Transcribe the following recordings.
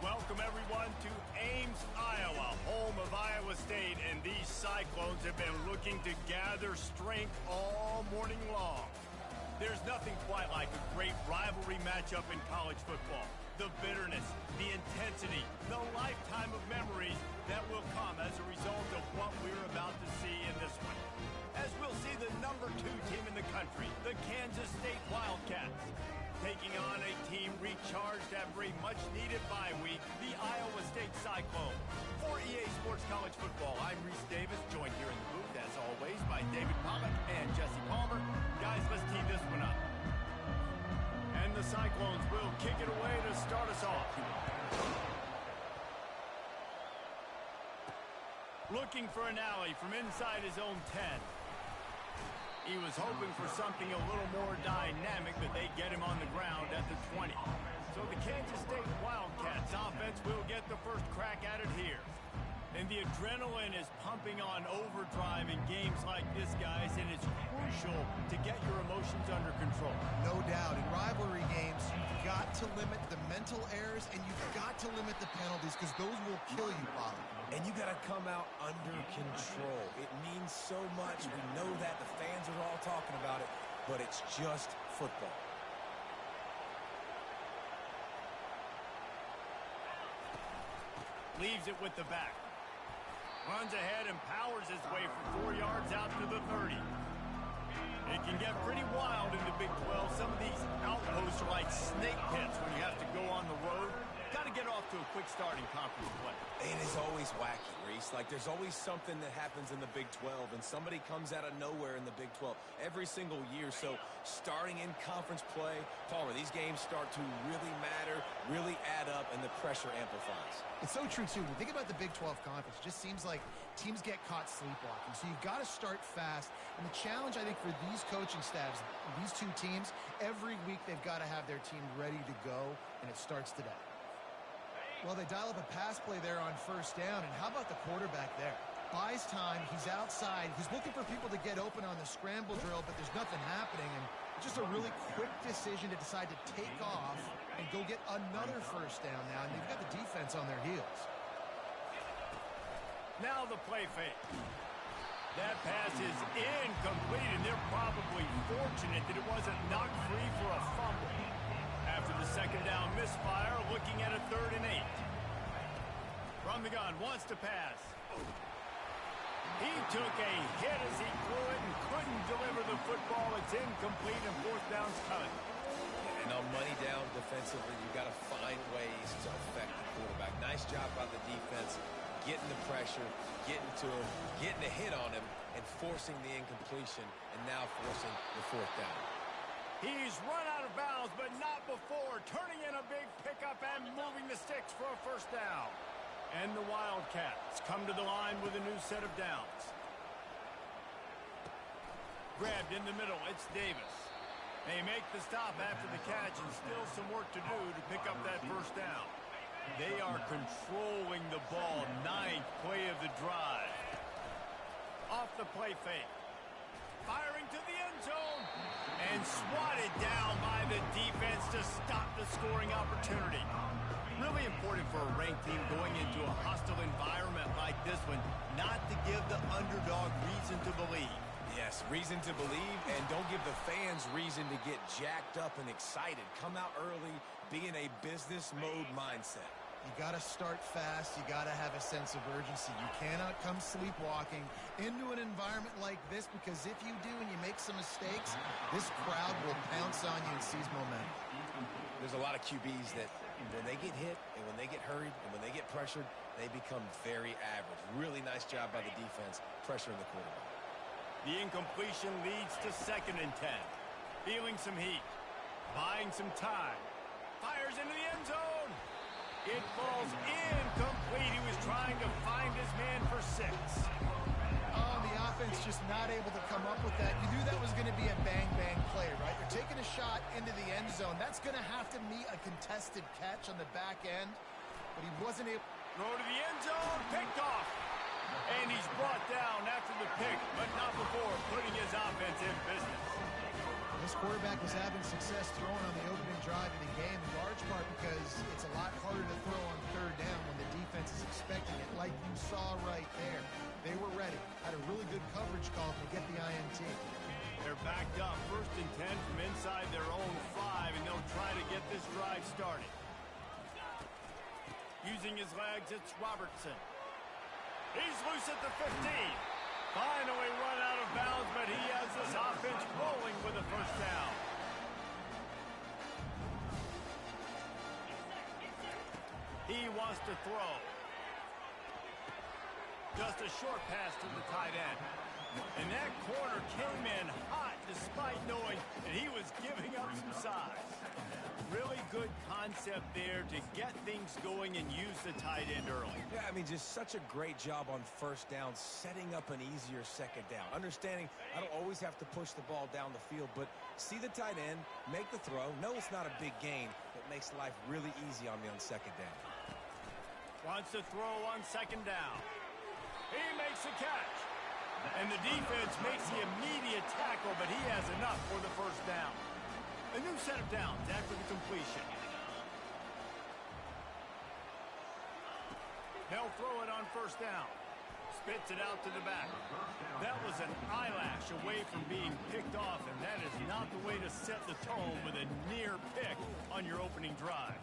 Welcome, everyone, to Ames, Iowa, home of Iowa State, and these Cyclones have been looking to gather strength all morning long. There's nothing quite like a great rivalry matchup in college football. The bitterness, the intensity, the lifetime of memories that will come as a result of what we're about to see in this one. As we'll see the #2 team in the country, the Kansas State Wildcats, taking on a team recharged after a much-needed bye week, the Iowa State Cyclones. For EA Sports College Football, I'm Reese Davis, joined here in the booth, as always, by David Pollack and Jesse Palmer. Guys, let's tee this one up. And the Cyclones will kick it away to start us off. Looking for an alley from inside his own 10. He was hoping for something a little more dynamic, but they get him on the ground at the 20. So the Kansas State Wildcats offense will get the first crack at it here. And the adrenaline is pumping on overdrive in games like this, guys, and it's crucial to get your emotions under control. No doubt. In rivalry games, you've got to limit the mental errors, and you've got to limit the penalties, because those will kill you, Pollard. And you got to come out under control. It means so much. We know that. The fans are all talking about it, but it's just football. Leaves it with the back. Runs ahead and powers his way for 4 yards out to the 30. It can get pretty wild in the Big 12. Some of these outposts are like snake pits when you have to go on the road. Got to get off to a quick start in conference play. It is always wacky, Reese. Like, there's always something that happens in the Big 12, and somebody comes out of nowhere in the Big 12 every single year. So starting in conference play, Palmer, these games start to really matter, really add up, and the pressure amplifies. It's so true, too. When you think about the Big 12 conference, it just seems like teams get caught sleepwalking. So you've got to start fast. And the challenge, I think, for these coaching staffs, these two teams, every week they've got to have their team ready to go, and it starts today. Well, they dial up a pass play there on first down, and how about the quarterback there? Buys time, he's outside, he's looking for people to get open on the scramble drill, but there's nothing happening, and it's just a really quick decision to decide to take off and go get another first down now, and they've got the defense on their heels. Now the play fake. That pass is incomplete, and they're probably fortunate that it wasn't knocked free for a fumble. After the second down misfire, looking at a 3rd and 8. From the gun, wants to pass. He took a hit as he threw it and couldn't deliver the football. It's incomplete, and 4th down's coming. And on money down defensively, you got to find ways to affect the quarterback. Nice job by the defense, getting the pressure, getting to him, getting a hit on him, and forcing the incompletion, and now forcing the 4th down. He's run out of bounds, but not before. Turning in a big pickup and moving the sticks for a first down. And the Wildcats come to the line with a new set of downs. Grabbed in the middle, it's Davis. They make the stop after the catch, and still some work to do to pick up that first down. They are controlling the ball. 9th play of the drive. Off the play fake. Firing to the end zone. And swatted down by the defense to stop the scoring opportunity. Really important for a ranked team going into a hostile environment like this one, not to give the underdog reason to believe. Yes, reason to believe, and don't give the fans reason to get jacked up and excited. Come out early, be in a business mode mindset. You got to start fast. You got to have a sense of urgency. You cannot come sleepwalking into an environment like this, because if you do and you make some mistakes, this crowd will pounce on you and seize momentum. There's a lot of QBs that when they get hit and when they get hurried and when they get pressured, they become very average. Really nice job by the defense, pressuring the quarterback. The incompletion leads to 2nd and 10. Feeling some heat. Buying some time. Fires into the end zone. It falls incomplete. He was trying to find his man for 6. Oh, the offense just not able to come up with that. You knew that was going to be a bang-bang play, right? You're taking a shot into the end zone. That's going to have to meet a contested catch on the back end, but he wasn't able. Throw to the end zone, picked off. And he's brought down after the pick, but not before putting his offense in business. This quarterback was having success throwing on the opening drive of the game, in large part because it's a lot harder to throw on third down when the defense is expecting it, like you saw right there. They were ready, had a really good coverage call to get the INT. They're backed up, 1st and 10 from inside their own 5, and they'll try to get this drive started. Using his legs, it's Robertson. He's loose at the 15. Finally run out of bounds, but he has this offense rolling with a first down. He wants to throw. Just a short pass to the tight end. And that corner came in hot despite knowing that he was giving up some size. Really good concept there to get things going and use the tight end early. Yeah, I mean, just such a great job on first down, setting up an easier second down. Understanding I don't always have to push the ball down the field, but see the tight end, make the throw. No, it's not a big gain, but makes life really easy on me on second down. Wants to throw on second down. He makes the catch. And the defense makes the immediate tackle, but he has enough for the first down. A new set of downs after the completion. They'll throw it on first down. Spits it out to the back. That was an eyelash away from being picked off, and that is not the way to set the tone with a near pick on your opening drive.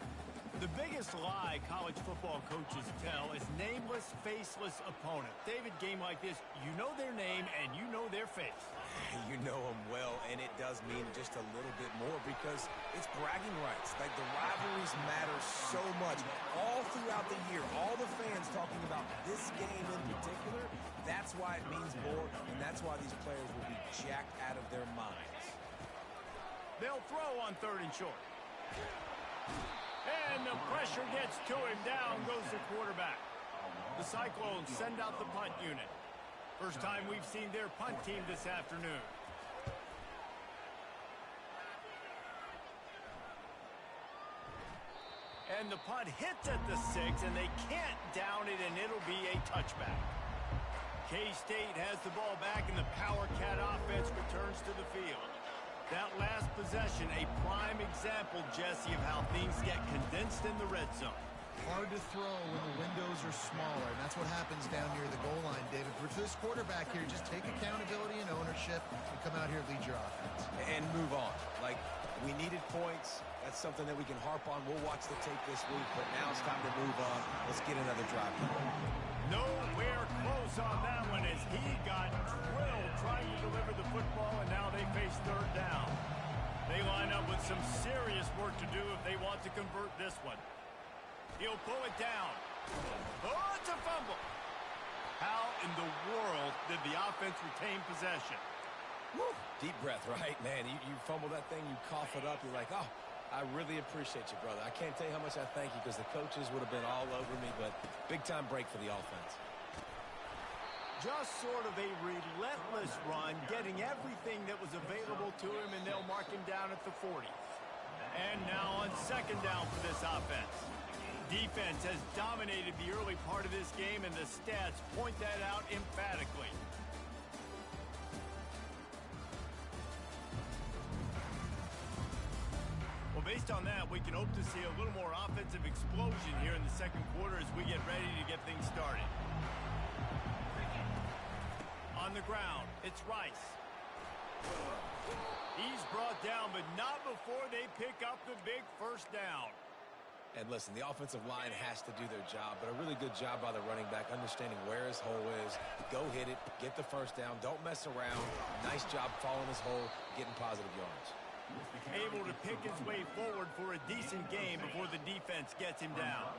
The biggest lie college football coaches tell is nameless, faceless opponent. David, game like this, you know their name and you know their face. You know them well, and it does mean just a little bit more because it's bragging rights. Like, the rivalries matter so much. All throughout the year, all the fans talking about this game in particular, that's why it means more, and that's why these players will be jacked out of their minds. They'll throw on 3rd and short. And the pressure gets to him. Down goes the quarterback. The Cyclones send out the punt unit. First time we've seen their punt team this afternoon. And the punt hits at the 6, and they can't down it, and it'll be a touchback. K-State has the ball back, and the Power Cat offense returns to the field. That last possession, a prime example, Jesse, of how things get condensed in the red zone. Hard to throw when the windows are smaller, and that's what happens down near the goal line, David. For this quarterback here, just take accountability and ownership and come out here and lead your offense. And move on. Like, we needed points. That's something that we can harp on. We'll watch the tape this week, but now it's time to move on. Let's get another drive. Nowhere close on that one as he got drilled trying to deliver the football, and now they face 3rd down. They line up with some serious work to do if they want to convert this one. He'll pull it down. Oh, it's a fumble. How in the world did the offense retain possession? Woo. Deep breath, right? Man, you fumble that thing, you cough it up, you're like, oh, I really appreciate you, brother. I can't tell you how much I thank you because the coaches would have been all over me, but big-time break for the offense. Just sort of a relentless run, getting everything that was available to him, and they'll mark him down at the 40. And now on 2nd down for this offense. Defense has dominated the early part of this game, and the stats point that out emphatically. Well, based on that, we can hope to see a little more offensive explosion here in the second quarter as we get ready to get things started. On the ground, it's Rice. He's brought down, but not before they pick up the big first down. And listen, the offensive line has to do their job, but a really good job by the running back, understanding where his hole is. Go hit it, get the first down, don't mess around. Nice job following his hole, getting positive yards. Able to pick his way forward for a decent game before the defense gets him down.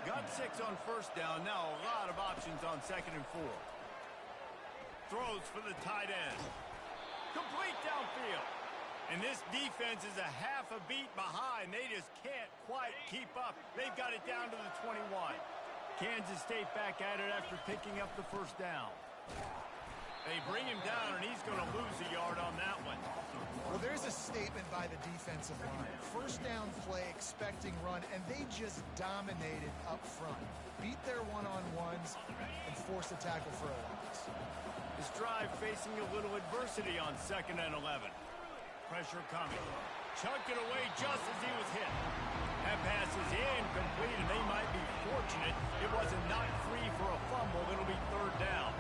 Got 6 on first down, now a lot of options on 2nd and 4. Throws for the tight end. Complete downfield. And this defense is a half a beat behind. They just can't quite keep up. They've got it down to the 21. Kansas State back at it after picking up the first down. They bring him down, and he's going to lose a yard on that one. Well, there's a statement by the defensive line. First down play, expecting run, and they just dominated up front. Beat their one-on-ones and forced a tackle for a loss. This drive facing a little adversity on 2nd and 11. pressure coming. Chucked it away just as he was hit. That pass is incomplete, and they might be fortunate it wasn't knocked free for a fumble. It'll be third down.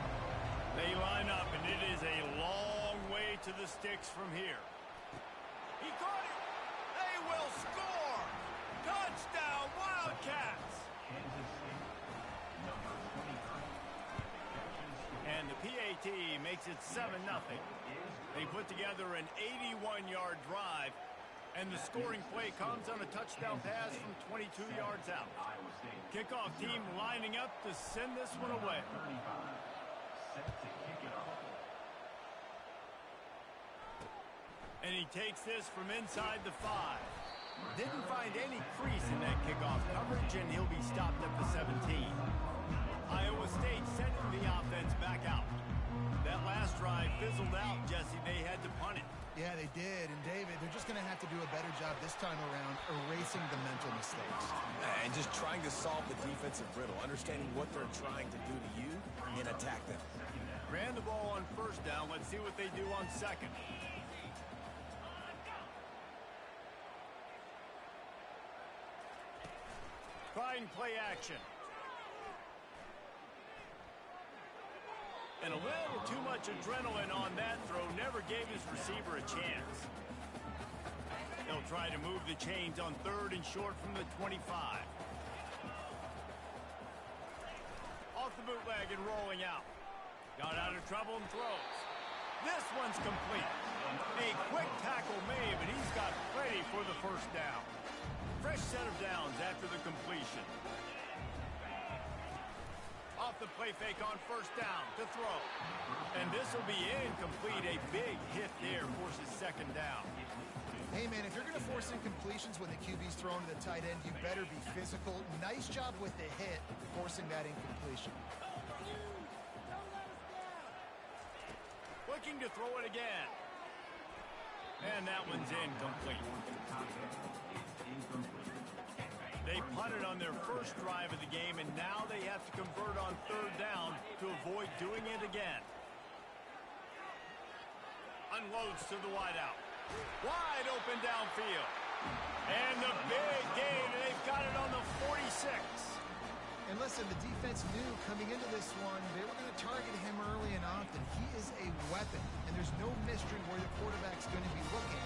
They line up, and it is a long way to the sticks from here. He caught it. They will score. Touchdown, Wildcats. And the PAT makes it 7-0. They put together an 81-yard drive, and the scoring play comes on a touchdown pass from 22 yards out. Kickoff team lining up to send this one away. And he takes this from inside the 5. Didn't find any crease in that kickoff coverage, and he'll be stopped at the 17. Iowa State sending the offense back out. That last drive fizzled out, Jesse. They had to punt it. Yeah, they did. And, David, they're just going to have to do a better job this time around erasing the mental mistakes. And just trying to solve the defensive riddle, understanding what they're trying to do to you and attack them. Ran the ball on first down. Let's see what they do on second. Trying play action. And a little too much adrenaline on that throw. Never gave his receiver a chance. They'll try to move the chains on third and short from the 25. Off the bootleg and rolling out. Got out of trouble and throws. This one's complete. A quick tackle made, but he's got plenty for the first down. Fresh set of downs after the completion. Off the play fake on first down to throw. And this will be incomplete. A big hit there forces second down. Hey, man, if you're going to force incompletions when the QB's thrown to the tight end, you better be physical. Nice job with the hit, forcing that incompletion. Looking to throw it again. And that one's incomplete. They punted on their first drive of the game, and now they have to convert on third down to avoid doing it again. Unloads to the wideout. Wide open downfield. And the big gain, and they've got it on the 46. And listen, the defense knew coming into this one, they were going to target him early and often. He is a weapon, and there's no mystery where the quarterback's going to be looking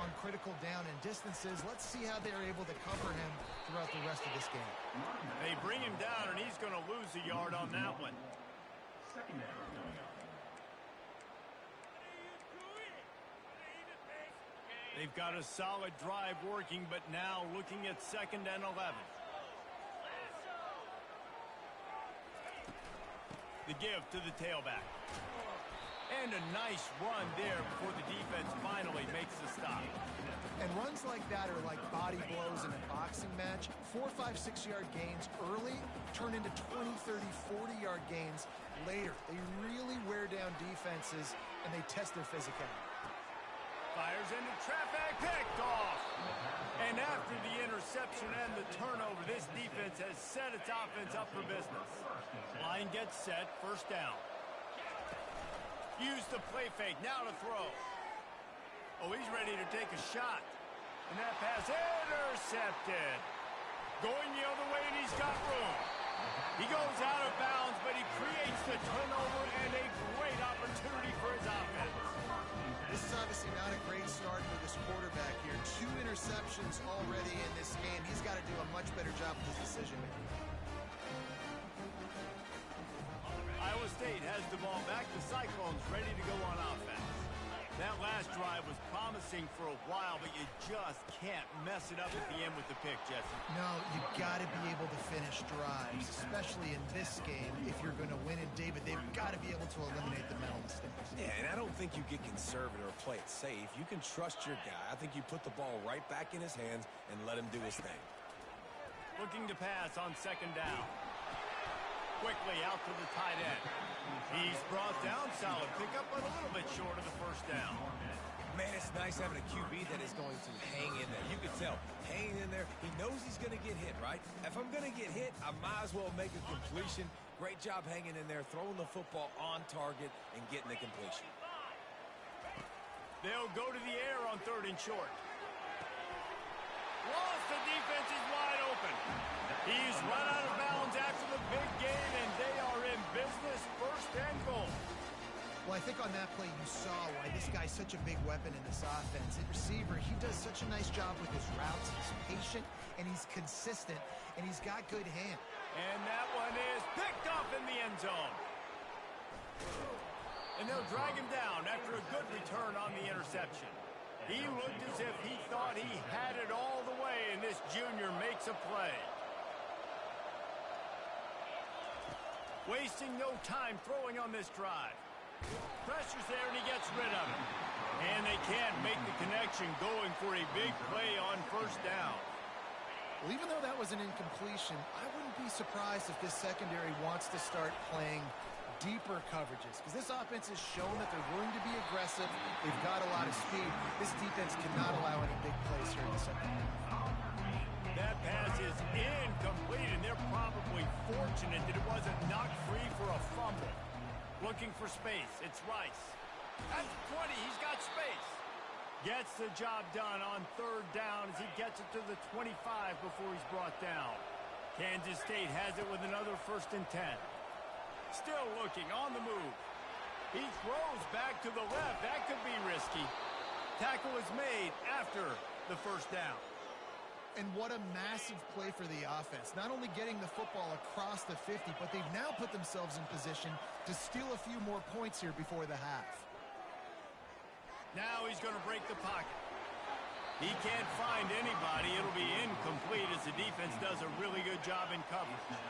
on critical down and distances. Let's see how they're able to cover him throughout the rest of this game. They bring him down, and he's going to lose a yard on that one. They've got a solid drive working, but now looking at 2nd and 11. The give to the tailback. And a nice run there before the defense finally makes the stop. And runs like that are like body blows in a boxing match. 4, 5, 6-yard gains early turn into 20, 30, 40-yard gains later. They really wear down defenses, and they test their physicality. Fires into traffic, picked off. And after the interception and the turnover, this defense has set its offense up for business. Line gets set, first down. Use the play fake, now to throw. Oh, he's ready to take a shot. And that pass intercepted. Going the other way, and he's got room. He goes out of bounds, but he creates the turnover and a great opportunity for his offense. This is obviously not a great start for this quarterback here. 2 interceptions already in this game. He's got to do a much better job with his decision-making. Iowa State has the ball back. The Cyclones ready to go on offense. That last drive was promising for a while, but you just can't mess it up at the end with the pick, Jesse. No, you got to be able to finish drives, especially in this game. If you're going to win it, David, they've got to be able to eliminate the mental mistakes. Yeah, and I don't think you get conservative or play it safe. You can trust your guy. I think you put the ball right back in his hands and let him do his thing. Looking to pass on 2nd down. Quickly out to the tight end. He's brought down, solid pickup, but a little bit short of the first down. Man, it's nice having a QB that is going to hang in there. You can tell, hanging in there. He knows he's going to get hit, right? If I'm going to get hit, I might as well make a completion. Great job hanging in there, throwing the football on target and getting the completion. They'll go to the air on 3rd and short. Lost, the defense is wide open. He's run out of bounds after the big gain, and they are in business, 1st and goal. Well, I think on that play you saw why this guy's such a big weapon in this offense. At receiver, he does such a nice job with his routes. He's patient, and he's consistent, and he's got good hand. And that one is picked up in the end zone. And they'll drag him down after a good return on the interception. He looked as if he thought he had it all the way, and this junior makes a play. Wasting no time throwing on this drive. Pressure's there, and he gets rid of it. And they can't make the connection going for a big play on 1st down. Well, even though that was an incompletion, I wouldn't be surprised if this secondary wants to start playing deeper coverages, because this offense has shown that they're willing to be aggressive. They've got a lot of speed. This defense cannot allow any big plays here in the second half. That pass is incomplete, and they're probably fortunate that it wasn't knocked free for a fumble. Looking for space. It's Rice. At the 20, he's got space. Gets the job done on 3rd down as he gets it to the 25 before he's brought down. Kansas State has it with another 1st and 10. Still looking on the move. He throws back to the left. That could be risky. Tackle is made after the 1st down. And what a massive play for the offense. Not only getting the football across the 50, but they've now put themselves in position to steal a few more points here before the half. Now he's going to break the pocket. He can't find anybody. It'll be incomplete as the defense does a really good job in coverage.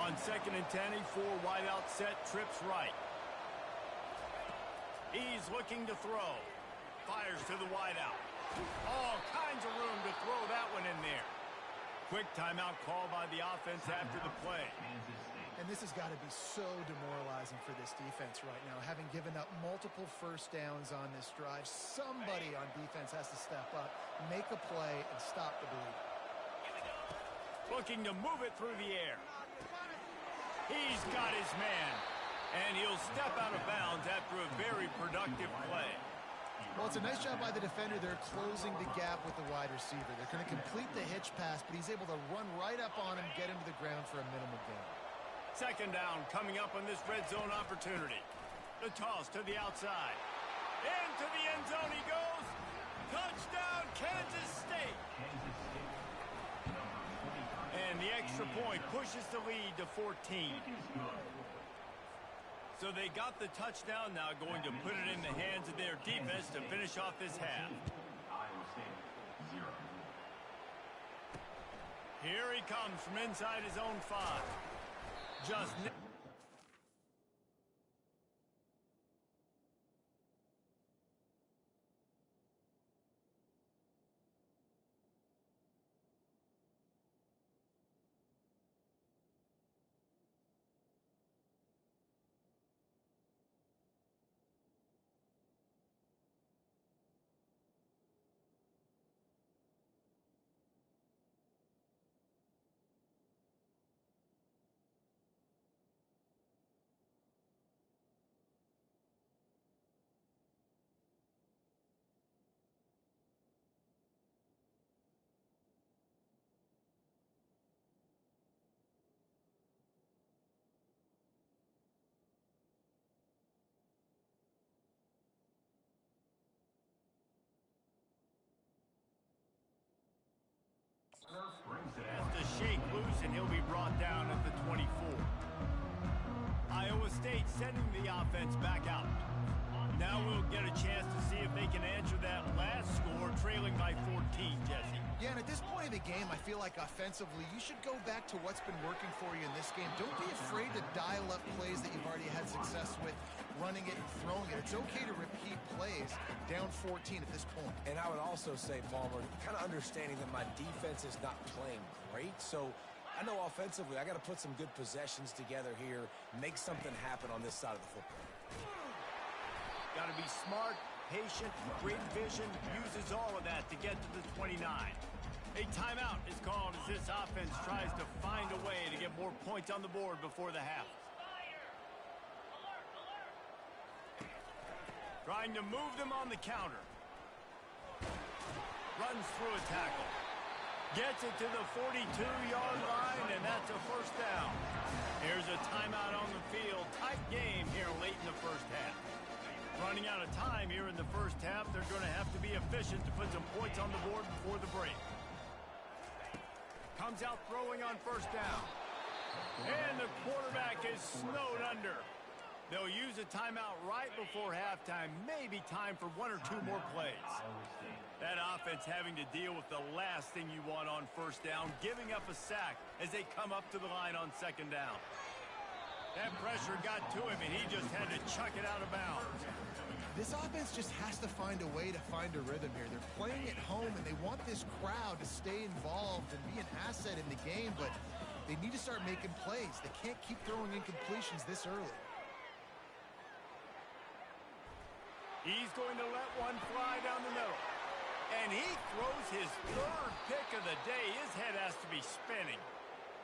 On 2nd and 10, 4 wide out set, trips right. He's looking to throw. Fires to the wide out. All kinds of room to throw that one in there. Quick timeout call by the offense after the play. And this has got to be so demoralizing for this defense right now. Having given up multiple 1st downs on this drive, somebody on defense has to step up, make a play, and stop the bleed. Looking to move it through the air. He's got his man. And he'll step out of bounds after a very productive play. Well, it's a nice job by the defender. They're closing the gap with the wide receiver. They're going to complete the hitch pass, but he's able to run right up on him, get him to the ground for a minimal gain. 2nd down coming up on this red zone opportunity. The toss to the outside. Into the end zone he goes. Touchdown, Kansas State. And the extra point pushes the lead to 14. So they got the touchdown, now going to put it in the hands of their defense to finish off this half. Here he comes from inside his own 5. Just... Has to shake loose, and he'll be brought down at the 24. Iowa State sending the offense back out. Now we'll get a chance to see if they can answer that last score, trailing by 14, Jesse. Yeah, and at this point of the game, I feel like offensively, you should go back to what's been working for you in this game. Don't be afraid to dial up plays that you've already had success with, running it and throwing it. It's okay to repeat plays down 14 at this point. And I would also say, Palmer, kind of understanding that my defense is not playing great, so I know offensively I got to put some good possessions together here, make something happen on this side of the football. Got to be smart, patient, great vision, uses all of that to get to the 29. A timeout is called as this offense tries to find a way to get more points on the board before the half. Trying to move them on the counter. Runs through a tackle. Gets it to the 42-yard line, and that's a first down. Here's a timeout on the field. Tight game here late in the first half. Running out of time here in the first half. They're going to have to be efficient to put some points on the board before the break. Comes out throwing on first down. And the quarterback is snowed under. They'll use a timeout right before halftime. Maybe time for one or two more plays. That offense having to deal with the last thing you want on first down, giving up a sack as they come up to the line on second down. That pressure got to him, and he just had to chuck it out of bounds. This offense just has to find a way to find a rhythm here. They're playing at home, and they want this crowd to stay involved and be an asset in the game, but they need to start making plays. They can't keep throwing incompletions this early. He's going to let one fly down the middle. And he throws his third pick of the day. His head has to be spinning.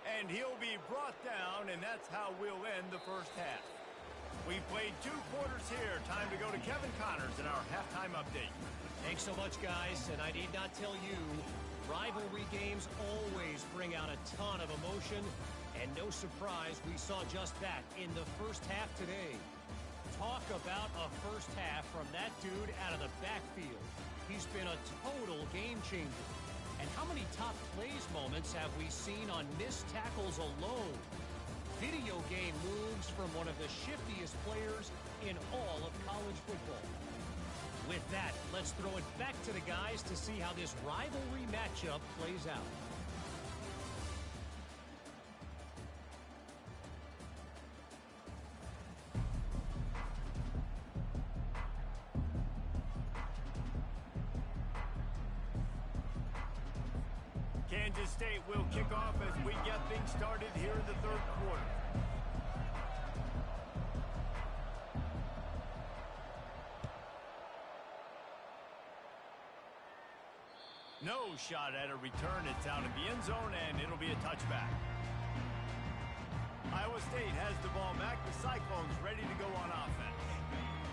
And he'll be brought down, and that's how we'll end the first half. We played 2 quarters here. Time to go to Kevin Connors in our halftime update. Thanks so much, guys. And I need not tell you, rivalry games always bring out a ton of emotion. And no surprise, we saw just that in the first half today. Talk about a first half from that dude out of the backfield. He's been a total game changer. And how many top plays moments have we seen on missed tackles alone? Video game moves from one of the shiftiest players in all of college football. With that, let's throw it back to the guys to see how this rivalry matchup plays out. Kansas State will kick off as we get things started here in the third quarter. No shot at a return. It's out of the end zone, and it'll be a touchback. Iowa State has the ball back. The Cyclones ready to go on offense.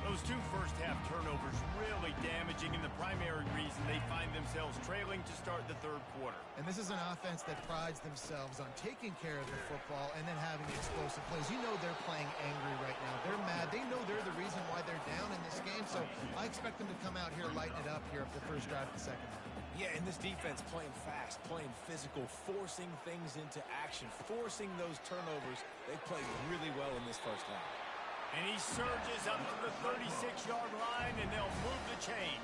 Those 2 first-half turnovers really damaging, and the primary reason they find themselves trailing to start the third quarter. And this is an offense that prides themselves on taking care of the football and then having explosive plays. You know they're playing angry right now. They're mad. They know they're the reason why they're down in this game, so I expect them to come out here, lighten it up here at the first drive of the second half. Yeah, and this defense playing fast, playing physical, forcing things into action, forcing those turnovers. They played really well in this first half. And he surges up to the 36-yard line, and they'll move the chain.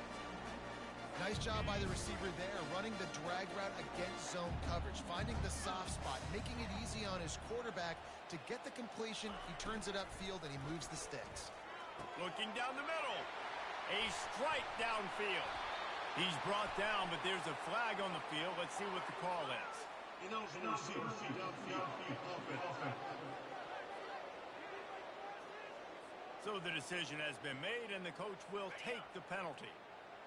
Nice job by the receiver there, running the drag route against zone coverage, finding the soft spot, making it easy on his quarterback to get the completion. He turns it upfield, and he moves the sticks. Looking down the middle. A strike downfield. He's brought down, but there's a flag on the field. Let's see what the call is. So the decision has been made, and the coach will take the penalty.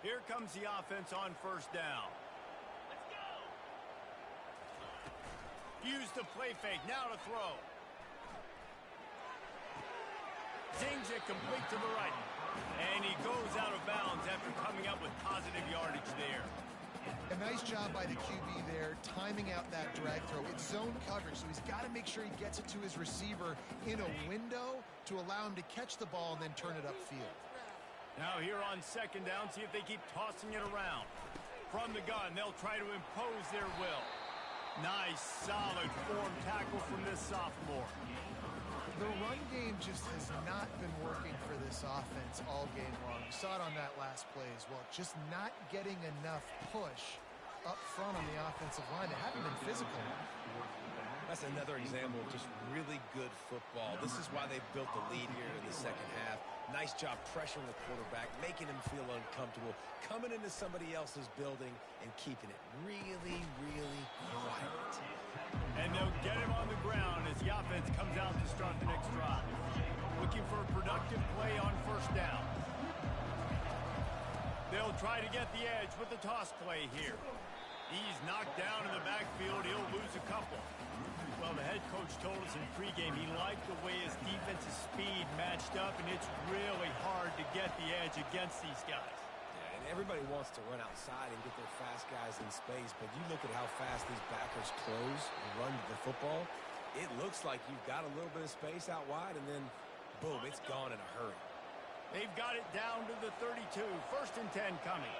Here comes the offense on first down. Let's go! Use the play fake, now to throw. Zings it complete to the right. And he goes out of bounds after coming up with positive yardage there. A nice job by the QB there, timing out that drag throw. It's zone coverage, so he's got to make sure he gets it to his receiver in a window to allow him to catch the ball and then turn it upfield. Now here on second down, see if they keep tossing it around. From the gun, they'll try to impose their will. Nice, solid form tackle from this sophomore. The run game just has not been working for this offense all game long. You saw it on that last play as well. Just not getting enough push up front on the offensive line. They haven't been physical. That's another example of just really good football. This is why they built the lead here in the second half. Nice job pressuring the quarterback, making him feel uncomfortable, coming into somebody else's building and keeping it really, really quiet. And they'll get him on the ground as the offense comes out to start the next drive. Looking for a productive play on first down. They'll try to get the edge with the toss play here. He's knocked down in the backfield. He'll lose a couple. Well, the head coach told us in pregame he liked the way his defensive speed matched up, and it's really hard to get the edge against these guys. Yeah, and everybody wants to run outside and get their fast guys in space, but you look at how fast these backers close and run to the football, it looks like you've got a little bit of space out wide, and then, boom, it's gone in a hurry. They've got it down to the 32. 1st and 10 coming.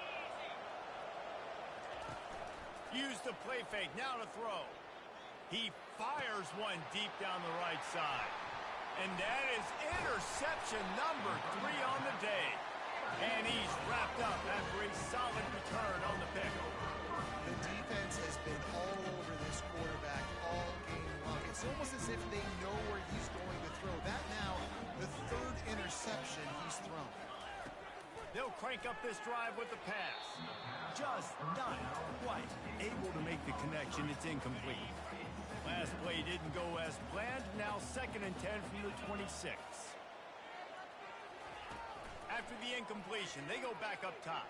Use the play fake. Now to throw. He fires one deep down the right side. And that is interception number 3 on the day. And he's wrapped up after a solid return on the pick. The defense has been all over this quarterback all game long. It's almost as if they know where he's going to throw. That now, the 3rd interception he's thrown. They'll crank up this drive with the pass. Just not quite able to make the connection. It's incomplete. Last play didn't go as planned. Now 2nd and 10 from the 26. After the incompletion, they go back up top.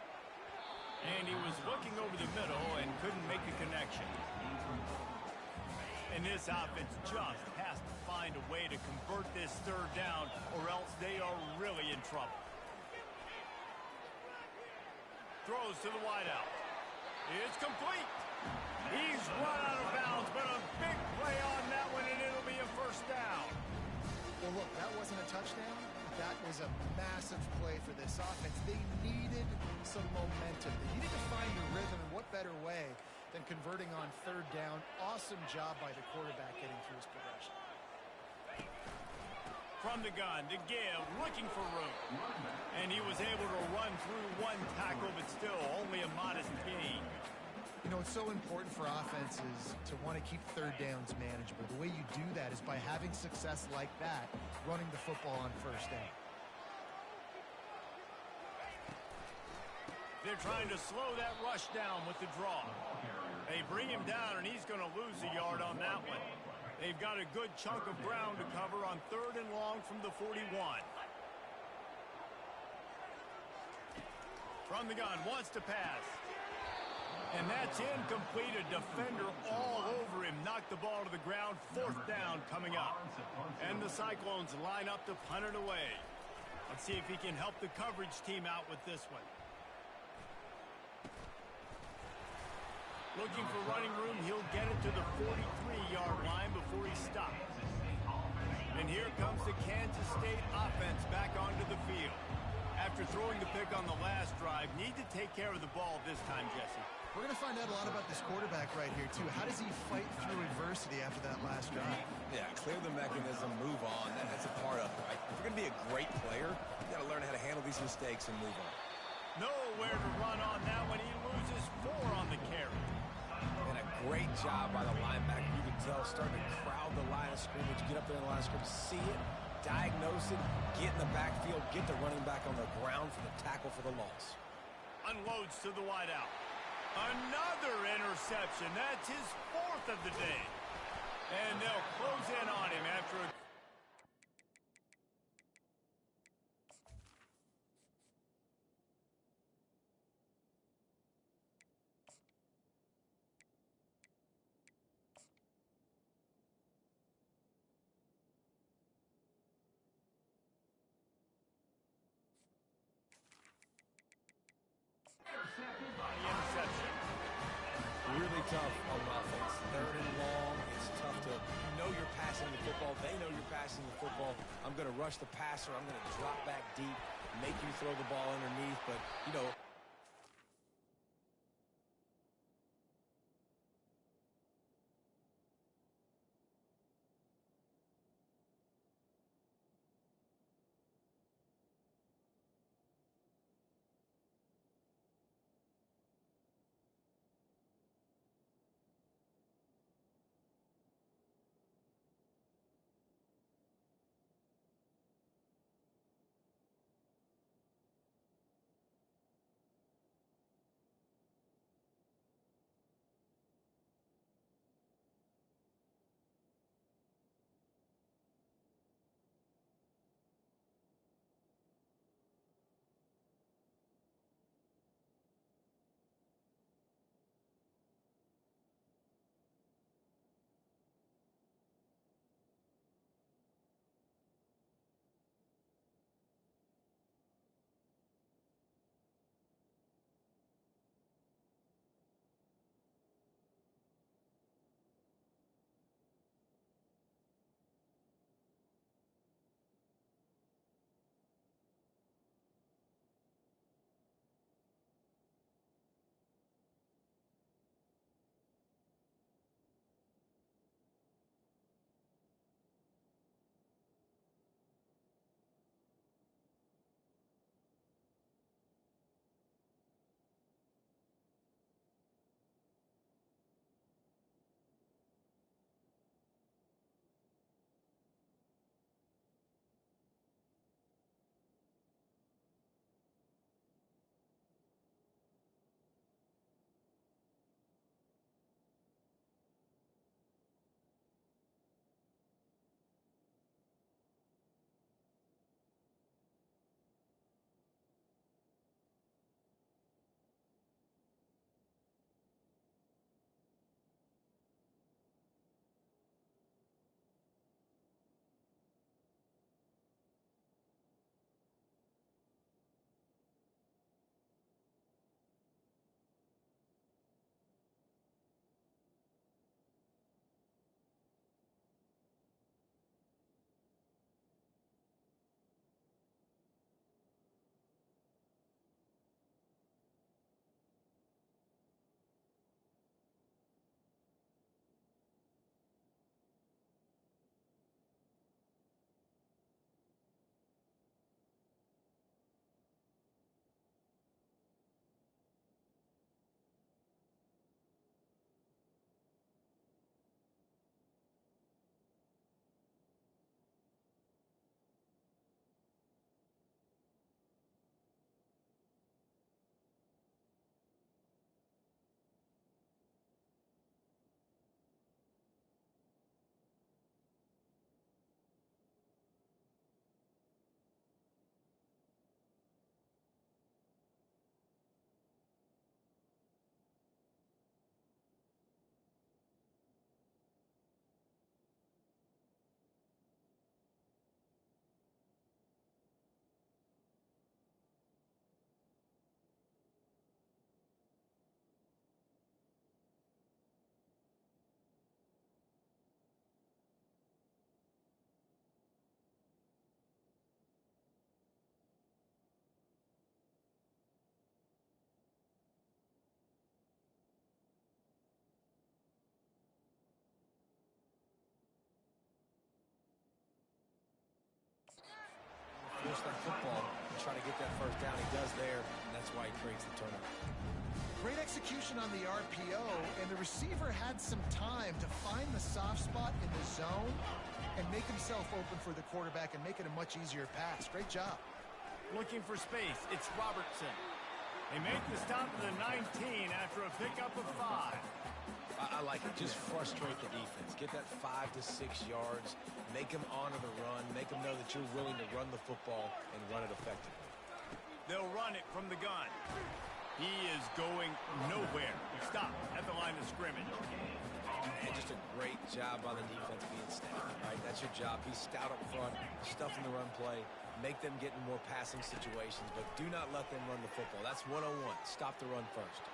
And he was looking over the middle and couldn't make the connection. And this offense just has to find a way to convert this 3rd down, or else they are really in trouble. Throws to the wideout. It's complete. He's run out of bounds, but a big play on that one, and it'll be a 1st down. Well, look, that wasn't a touchdown. That was a massive play for this offense. They needed some momentum. They needed to find the rhythm, and what better way than converting on 3rd down. Awesome job by the quarterback getting through his progression. From the gun, to give, looking for room. And he was able to run through one tackle, but still only a modest gain. You know, it's so important for offenses to want to keep 3rd downs manageable. The way you do that is by having success like that, running the football on 1st down. They're trying to slow that rush down with the draw. They bring him down, and he's going to lose a yard on that one. They've got a good chunk of ground to cover on 3rd and long from the 41. From the gun, wants to pass. And that's incomplete. A defender all over him. Knocked the ball to the ground. 4th down coming up. And the Cyclones line up to punt it away. Let's see if he can help the coverage team out with this one. Looking for running room. He'll get it to the 43-yard line before he stops. And here comes the Kansas State offense back onto the field. After throwing the pick on the last drive, need to take care of the ball this time, Jesse. We're going to find out a lot about this quarterback right here, too. How does he fight through adversity after that last drive? Yeah, clear the mechanism, move on. That's a part of it, right? If you're going to be a great player, you got to learn how to handle these mistakes and move on. Nowhere to run on that one. He loses 4 on the carry. And a great job by the linebacker. You can tell, starting to crowd the line of scrimmage, get up there in the line of scrimmage, see it, diagnose it, get in the backfield, get the running back on the ground for the tackle for the loss. Unloads to the wideout. Another interception. That's his 4th of the day. And they'll close in on him after a... interception. Really tough on offense. 3rd and long. It's tough to, you know you're passing the football. They know you're passing the football. I'm going to rush the passer. I'm going to drop back deep, make you throw the ball underneath. But, you know, force that football and try to get that first down. He does there, and that's why he creates the turnover. Great execution on the RPO, and the receiver had some time to find the soft spot in the zone and make himself open for the quarterback and make it a much easier pass. Great job. Looking for space. It's Robertson. They make the stop at the 19 after a pickup of 5. I like it. Just frustrate the defense. Get that 5 to 6 yards. Make them honor the run. Make them know that you're willing to run the football and run it effectively. They'll run it from the gun. He is going nowhere. Stop at the line of scrimmage. And just a great job by the defense being stout. Right? That's your job. Be stout up front. Stuff in the run play. Make them get in more passing situations, but do not let them run the football. That's 101. Stop the run first.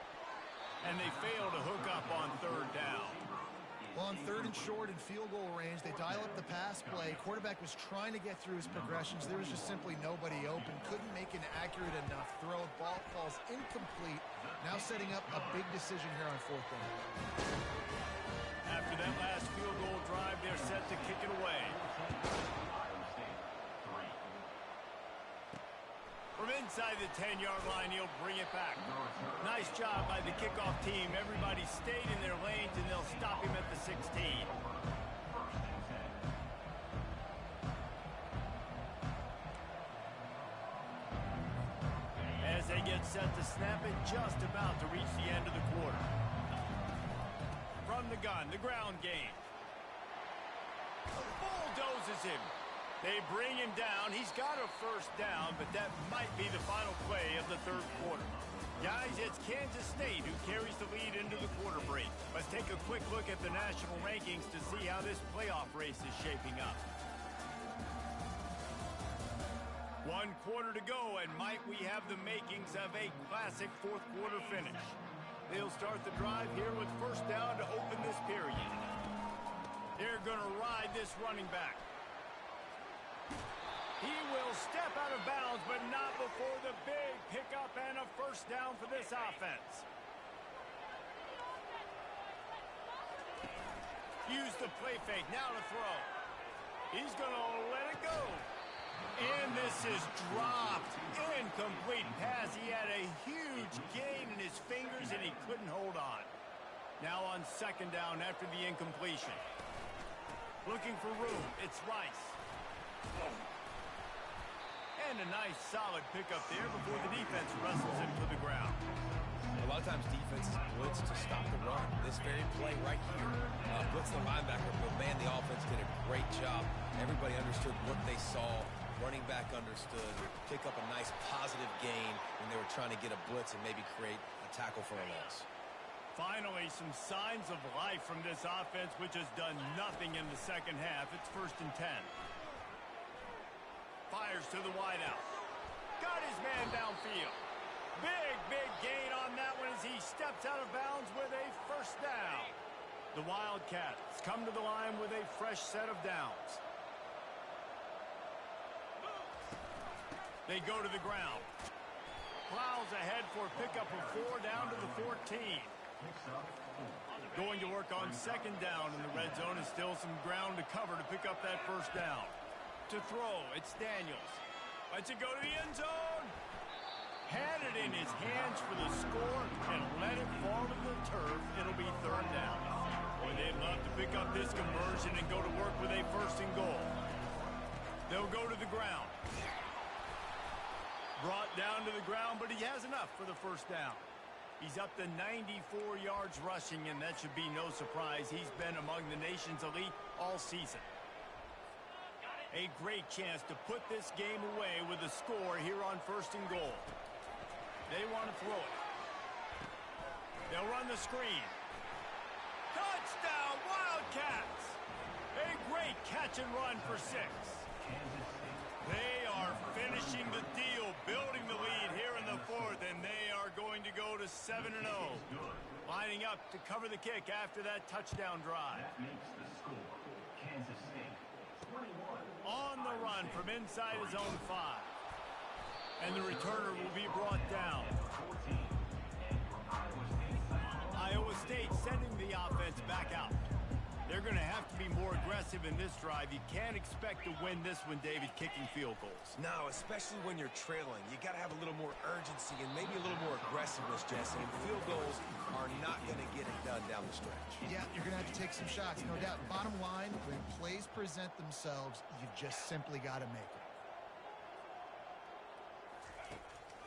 And they fail to hook up on 3rd down. Well, on 3rd and short in field goal range, they dial up the pass play. Quarterback was trying to get through his progressions. There was just simply nobody open. Couldn't make an accurate enough throw. Ball falls incomplete. Now setting up a big decision here on 4th down. After that last field goal drive, they're set to kick it away. From inside the 10-yard line, he'll bring it back. Nice job by the kickoff team. Everybody stayed in their lanes, and they'll stop him at the 16. As they get set to snap it, just about to reach the end of the quarter. From the gun, the ground game. Bulldozes him. They bring him down. He's got a 1st down, but that might be the final play of the 3rd quarter. Guys, it's Kansas State who carries the lead into the quarter break. Let's take a quick look at the national rankings to see how this playoff race is shaping up. 1 quarter to go, and might we have the makings of a classic 4th quarter finish. They'll start the drive here with 1st down to open this period. They're going to ride this running back. He will step out of bounds, but not before the big pickup and a 1st down for this offense. Use the play fake. Now to throw. He's going to let it go. And this is dropped. Incomplete pass. He had a huge gain in his fingers, and he couldn't hold on. Now on 2nd down after the incompletion. Looking for room. It's Rice. And a nice solid pickup there before the defense wrestles him to the ground. A lot of times defenses blitz to stop the run. This very play right here, blitz the linebacker, but man, the offense did a great job. Everybody understood what they saw. Running back understood. Pick up a nice positive gain when they were trying to get a blitz and maybe create a tackle for a loss. Finally, some signs of life from this offense, which has done nothing in the 2nd half. It's 1st and 10. Fires to the wideout. Got his man downfield. Big gain on that one as he steps out of bounds with a 1st down. The Wildcats come to the line with a fresh set of downs. They go to the ground. Plows ahead for a pickup of 4 down to the 14. Going to work on 2nd down in the red zone, and still some ground to cover to pick up that 1st down. To throw, it's Daniels. Lets it go to the end zone. Had it in his hands for the score and let it fall to the turf. It'll be 3rd down. Boy, they'd love to pick up this conversion and go to work with a 1st and goal. They'll go to the ground. Brought down to the ground, but he has enough for the 1st down. He's up to 94 yards rushing, and that should be no surprise. He's been among the nation's elite all season. A great chance to put this game away with a score here on 1st and goal. They want to throw it. They'll run the screen. Touchdown, Wildcats! A great catch and run for 6. They are finishing the deal, building the lead here in the 4th, and they are going to go to 7-0. Lining up to cover the kick after that touchdown drive. That makes the score Kansas State 21. On the run from inside his own 5. And the returner will be brought down. Iowa State sending the offense back out. They're going to have to be be more aggressive in this drive. You can't expect to win this one, David, kicking field goals. No, especially when you're trailing. You got to have a little more urgency and maybe a little more aggressiveness, Jesse. And field goals are not going to get it done down the stretch. Yeah, you're going to have to take some shots, no doubt. Bottom line, when plays present themselves, you've just simply got to make them.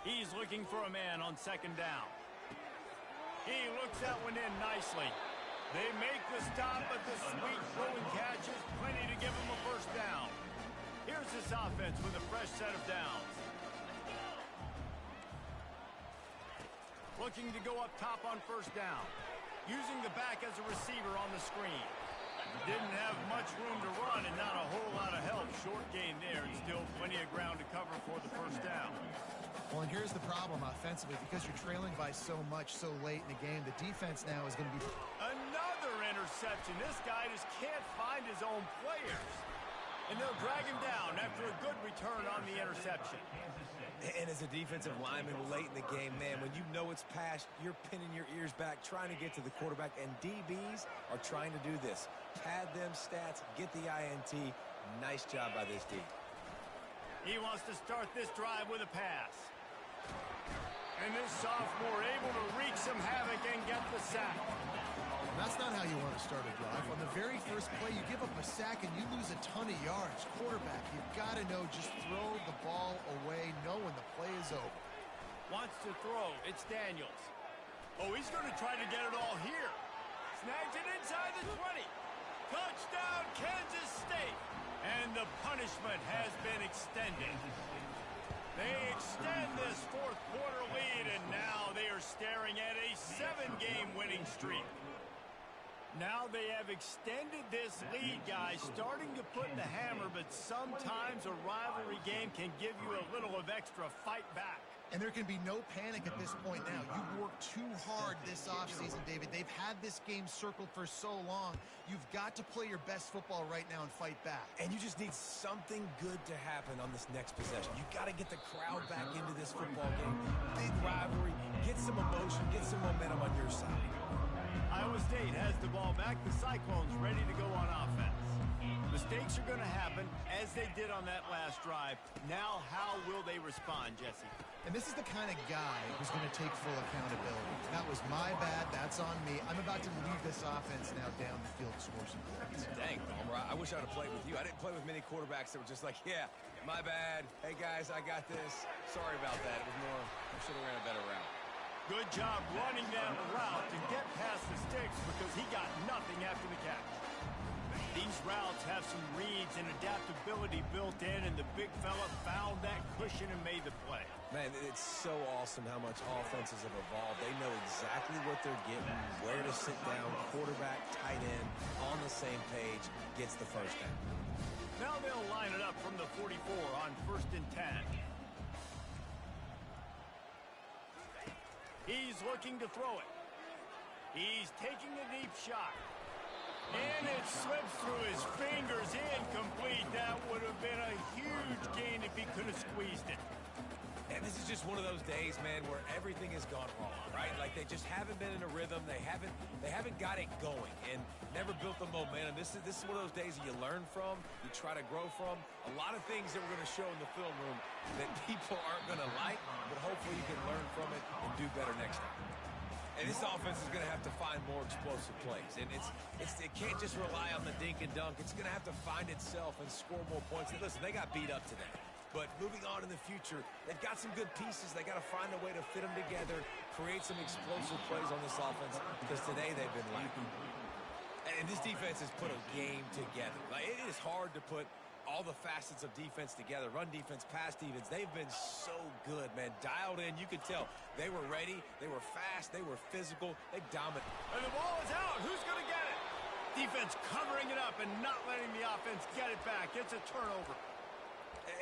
He's looking for a man on second down. He looks that one in nicely. They make the stop, but the sweet throwing catch is plenty to give him a first down. Here's this offense with a fresh set of downs. Looking to go up top on first down. Using the back as a receiver on the screen. Didn't have much room to run and not a whole lot of help. Short gain there and still plenty of ground to cover for the first down. Well, and here's the problem offensively. Because you're trailing by so much so late in the game, the defense now is going to be... Another interception. This guy just can't find his own players. And they'll drag him down after a good return on the interception. And as a defensive lineman late in the game, man, when you know it's past, you're pinning your ears back, trying to get to the quarterback. And DBs are trying to do this. Pad them stats, get the INT. Nice job by this D. He wants to start this drive with a pass. And this sophomore able to wreak some havoc and get the sack. That's not how you want to start a drive. On the very first play, you give up a sack and you lose a ton of yards. Quarterback, you've got to know, just throw the ball away, know when the play is over. Wants to throw. It's Daniels. Oh, he's going to try to get it all here. Snags it inside the 20. Touchdown, Kansas State. And the punishment has been extended. They extend this fourth quarter lead, and now they are staring at a 7-game winning streak. Now they have extended this lead, guys, starting to put the hammer, but sometimes a rivalry game can give you a little of extra fight back. And there can be no panic at this point now. You've worked too hard this offseason, David. They've had this game circled for so long. You've got to play your best football right now and fight back. And you just need something good to happen on this next possession. You got to get the crowd back into this football game. Big rivalry. Get some emotion. Get some momentum on your side. Iowa State has the ball back. The Cyclones ready to go on offense. Mistakes are going to happen, as they did on that last drive. Now, how will they respond, Jesse? And this is the kind of guy who's going to take full accountability. That was my bad. That's on me. I'm about to lead this offense now down the field to score some points. Dang, Palmer, I wish I would have played with you. I didn't play with many quarterbacks that were just like, yeah, my bad. Hey, guys, I got this. Sorry about that. It was more, I should have ran a better route. Good job running that route to get past the sticks because he got nothing after the catch. These routes have some reads and adaptability built in, and the big fella found that cushion and made the play. Man, it's so awesome how much offenses have evolved. They know exactly what they're getting, where to sit down, quarterback, tight end, on the same page, gets the first down. Now they'll line it up from the 44 on 1st and 10. He's looking to throw it. He's taking a deep shot. And it slips through his fingers, incomplete. That would have been a huge gain if he could have squeezed it. And this is just one of those days, man, where everything has gone wrong, right? Like they just haven't been in a rhythm. They haven't got it going and never built the momentum. This is one of those days that you learn from, you try to grow from. A lot of things that we're going to show in the film room that people aren't going to like, but hopefully you can learn from it and do better next time. And this offense is going to have to find more explosive plays. And it can't just rely on the dink and dunk. It's going to have to find itself and score more points. And listen, they got beat up today. But moving on in the future, they've got some good pieces. They got to find a way to fit them together, create some explosive plays on this offense, because today they've been lacking. And this defense has put a game together. Like, it is hard to put all the facets of defense together. Run defense, pass defense. They've been so good, man. Dialed in. You could tell they were ready. They were fast. They were physical. They dominated. And the ball is out. Who's going to get it? Defense covering it up and not letting the offense get it back. It's a turnover.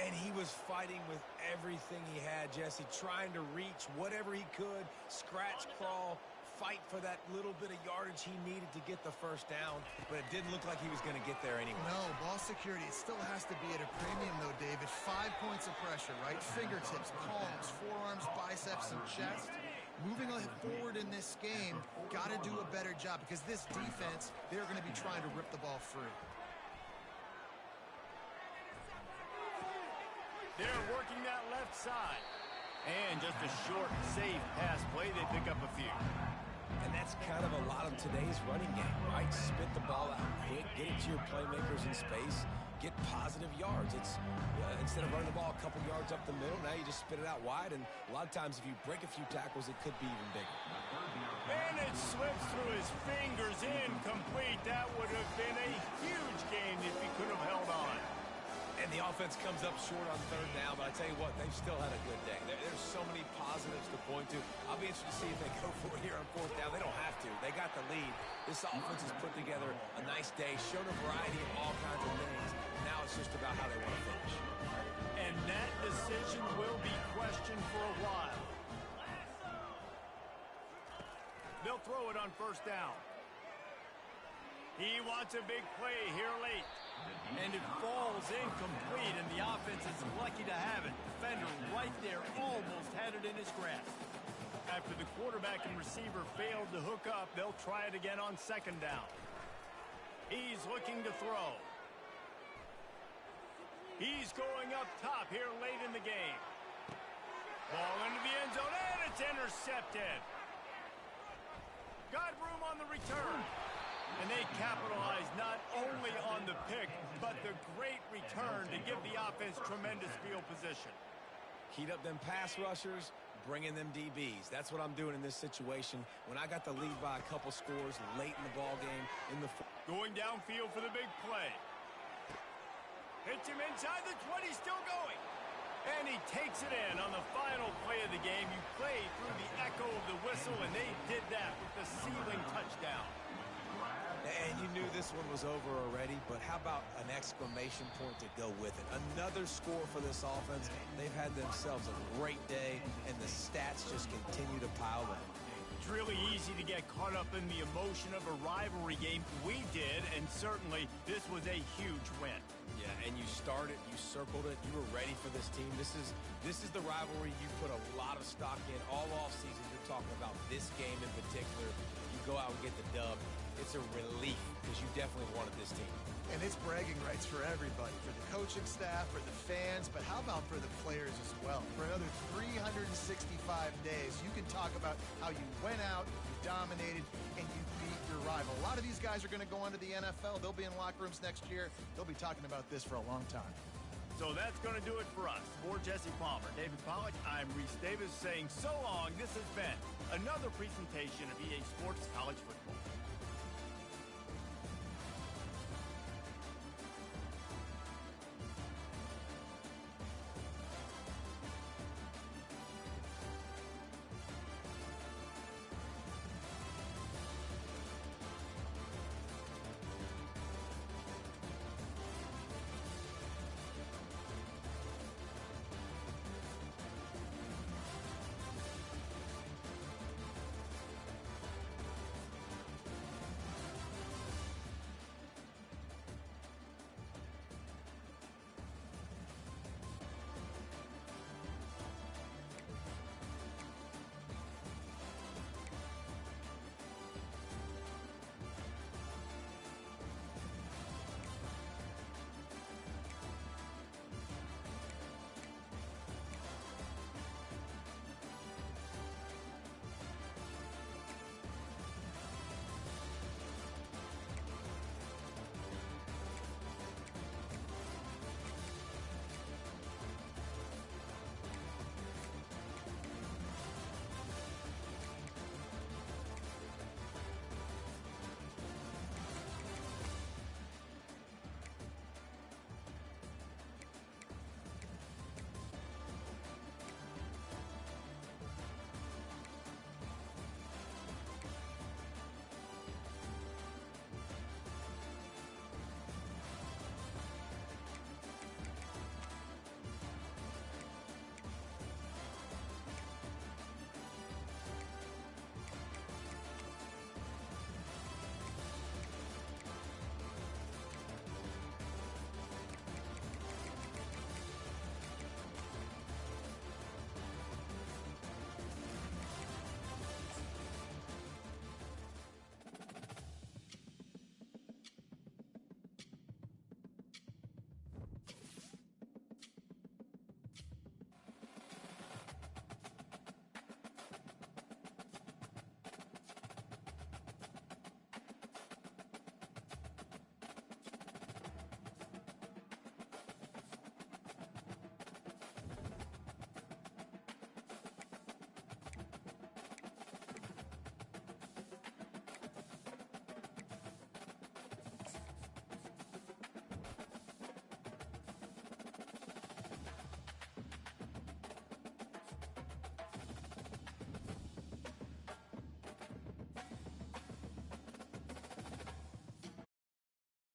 And he was fighting with everything he had, Jesse, trying to reach whatever he could, scratch, crawl, fight for that little bit of yardage he needed to get the first down, but it didn't look like he was going to get there anyway. No, ball security, it still has to be at a premium, though, David. 5 points of pressure, right? Fingertips, palms, forearms, biceps, and chest. moving forward in this game, got to do a better job because this defense, they're going to be trying to rip the ball free. They're working that left side. And just a short, safe pass play, they pick up a few. And that's kind of a lot of today's running game, right? Spit the ball out quick, get it to your playmakers in space, get positive yards. It's instead of running the ball a couple yards up the middle, now you just spit it out wide, and a lot of times if you break a few tackles, it could be even bigger. And it slips through his fingers, incomplete. That would have been a huge gain if he could have held on. And the offense comes up short on third down, but I tell you what, they've still had a good day. There's so many positives to point to. I'll be interested to see if they go for it here on fourth down. They don't have to. They got the lead. This offense has put together a nice day, shown a variety of all kinds of things. Now it's just about how they want to finish. And that decision will be questioned for a while. They'll throw it on first down. He wants a big play here late. And it falls incomplete, and the offense is lucky to have it. Defender right there almost had it in his grasp. After the quarterback and receiver failed to hook up, they'll try it again on second down. He's looking to throw. He's going up top here late in the game. Ball into the end zone, and it's intercepted. Got room on the return. And they capitalize not only on the pick, but the great return to give the offense tremendous field position. Heat up them pass rushers, bring in them DBs. That's what I'm doing in this situation. When I got the lead by a couple scores late in the ball game, going downfield for the big play. Hits him inside the 20, still going. And he takes it in on the final play of the game. You play through the echo of the whistle, and they did that with the ceiling touchdown. And you knew this one was over already, but how about an exclamation point to go with it? Another score for this offense. They've had themselves a great day, and the stats just continue to pile up. It's really easy to get caught up in the emotion of a rivalry game. We did, and certainly this was a huge win. Yeah, and you started, you circled it, you were ready for this team. This is the rivalry you put a lot of stock in all offseason. You're talking about this game in particular. You go out and get the dub. It's a relief because you definitely wanted this team. And it's bragging rights for everybody, for the coaching staff, for the fans, but how about for the players as well? For another 365 days, you can talk about how you went out, you dominated, and you beat your rival. A lot of these guys are going to go on to the NFL. They'll be in locker rooms next year. They'll be talking about this for a long time. So that's going to do it for us. For Jesse Palmer, David Pollack, I'm Reese Davis saying so long. This has been another presentation of EA Sports College Football.